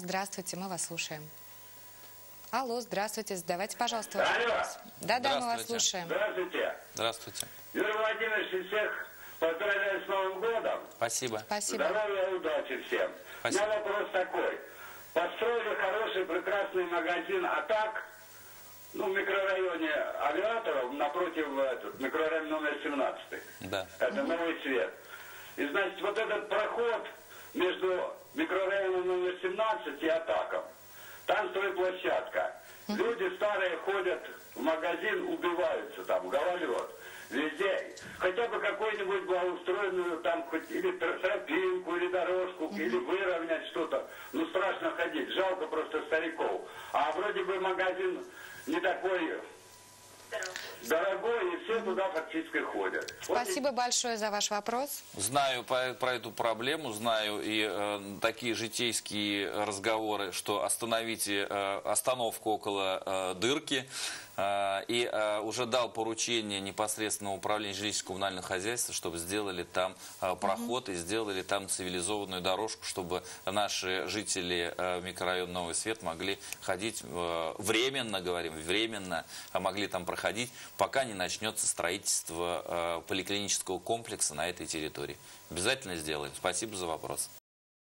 Здравствуйте, мы вас слушаем. Алло, здравствуйте, задавайте, пожалуйста, ваш Алло. вопрос. Да-да, мы вас слушаем. Здравствуйте. Здравствуйте. Юрий Владимирович, всех поздравляю с Новым годом. Спасибо. Спасибо. Здоровья и удачи всем. Спасибо. У меня вопрос такой. Построили хороший, прекрасный магазин «Атак», в микрорайоне Авиаторов, напротив микрорайон номер 17. Да. Это Новый Свет. И, значит, вот этот проход между микрорайоном номер 17 и «Атаком», там стройплощадка. Люди старые ходят в магазин, убиваются там, гололед. Везде. Хотя бы какую-нибудь благоустроенную там хоть или тропинку, или дорожку, или выровнять что-то. Страшно ходить. Жалко просто стариков. А вроде бы магазин не такой дорогой, и все туда фактически ходят. Спасибо большое за ваш вопрос. Знаю про эту проблему, знаю и такие житейские разговоры, что остановите остановку около дырки. И уже дал поручение непосредственно управлению жилищно-коммунального хозяйства, чтобы сделали там проход и сделали там цивилизованную дорожку, чтобы наши жители микрорайона Новый Свет могли ходить временно, говорим, временно, могли там проходить, пока не начнется строительство поликлинического комплекса на этой территории. Обязательно сделаем. Спасибо за вопрос.